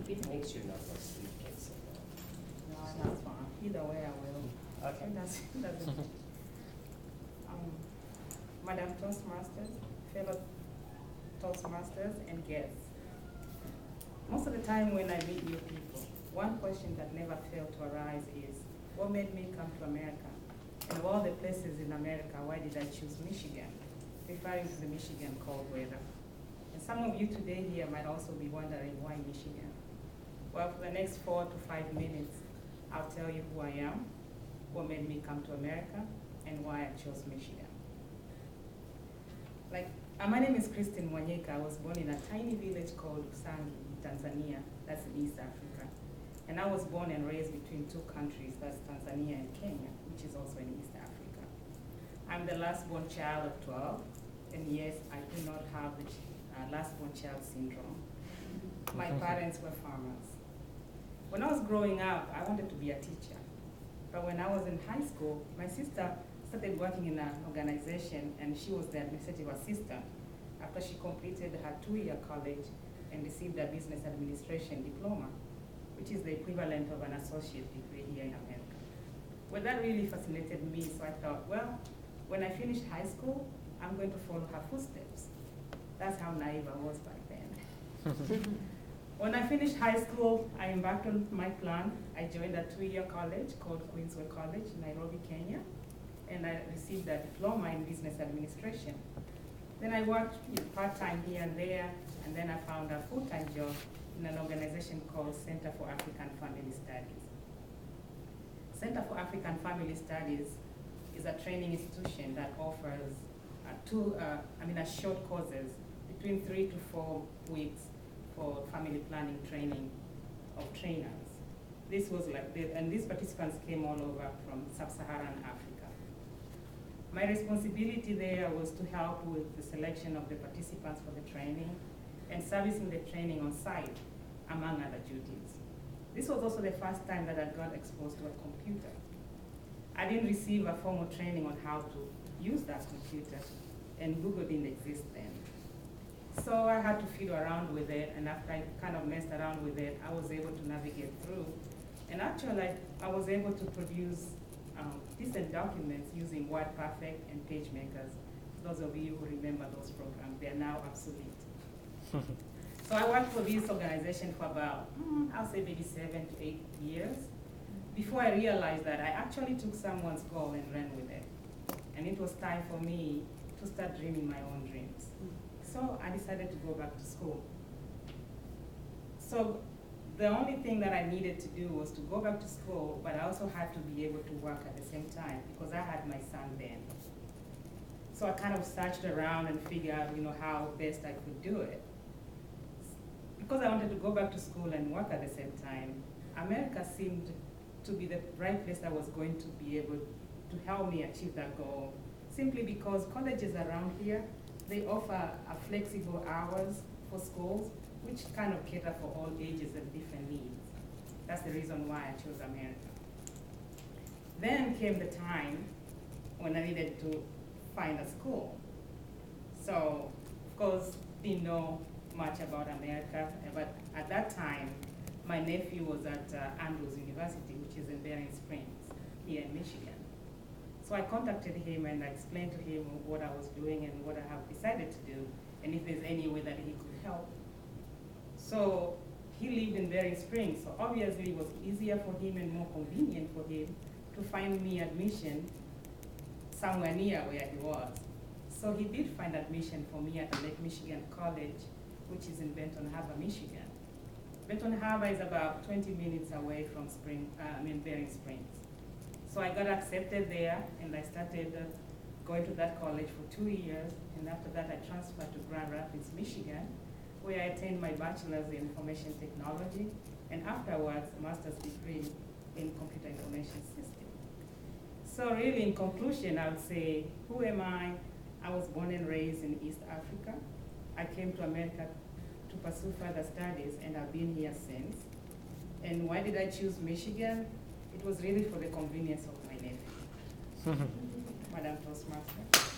If it makes you nervous, you can say no. No, that's fine. Either way, I will. Okay. That's Madam Toastmasters, fellow Toastmasters, and guests. Most of the time when I meet new people, one question that never failed to arise is, what made me come to America? And of all the places in America, why did I choose Michigan? Referring to the Michigan cold weather. And some of you today here might also be wondering, why Michigan? Well, for the next 4 to 5 minutes, I'll tell you who I am, what made me come to America, and why I chose Michigan. My name is Christine Mwanyeka. I was born in a tiny village called Usangi, Tanzania. That's in East Africa. And I was born and raised between two countries, that's Tanzania and Kenya, which is also in East Africa. I'm the last born child of 12, and yes, I do not have the last born child syndrome. My parents were farmers. When I was growing up, I wanted to be a teacher. But when I was in high school, my sister started working in an organization, and she was the administrative assistant after she completed her 2-year college and received a business administration diploma, which is the equivalent of an associate degree here in America. Well, that really fascinated me, so I thought, well, when I finish high school, I'm going to follow her footsteps. That's how naive I was back then. When I finished high school, I embarked on my plan. I joined a 2-year college called Queensway College in Nairobi, Kenya, and I received a diploma in business administration. Then I worked part-time here and there, and then I found a full-time job in an organization called Center for African Family Studies. Center for African Family Studies is a training institution that offers short courses between 3 to 4 weeks for family planning training of trainers. This was and these participants came all over from sub-Saharan Africa. My responsibility there was to help with the selection of the participants for the training and servicing the training on site, among other duties. This was also the first time that I got exposed to a computer. I didn't receive a formal training on how to use that computer, and Google didn't exist then. So I had to fiddle around with it, and after I kind of messed around with it, I was able to navigate through. And actually, I was able to produce decent documents using WordPerfect and PageMakers. Those of you who remember those programs, they are now obsolete. So I worked for this organization for about, I'll say maybe 7 to 8 years, before I realized that I actually took someone's goal and ran with it. And it was time for me to start dreaming my own dreams. So I decided to go back to school. So the only thing that I needed to do was to go back to school, but I also had to be able to work at the same time because I had my son then. So I kind of searched around and figured out, how best I could do it. Because I wanted to go back to school and work at the same time, America seemed to be the right place that was going to be able to help me achieve that goal, simply because colleges around here, they offer a flexible hours for schools, which kind of cater for all ages and different needs. That's the reason why I chose America. Then came the time when I needed to find a school. So, of course, didn't know much about America, but at that time, my nephew was at Andrews University, which is in Bering Springs, here in Michigan. So I contacted him and I explained to him what I was doing and what I have decided to do, and if there's any way that he could help. So he lived in Bering Springs, so obviously it was easier for him and more convenient for him to find me admission somewhere near where he was. So he did find admission for me at Lake Michigan College, which is in Benton Harbor, Michigan. Benton Harbor is about 20 minutes away from Bering Springs. So I got accepted there, and I started going to that college for 2 years, and after that I transferred to Grand Rapids, Michigan, where I attained my bachelor's in information technology, and afterwards a master's degree in computer information system. So really, in conclusion, I would say, who am I? I was born and raised in East Africa. I came to America to pursue further studies, and I've been here since. And why did I choose Michigan? It was really for the convenience of my nephew. Madam Toastmaster.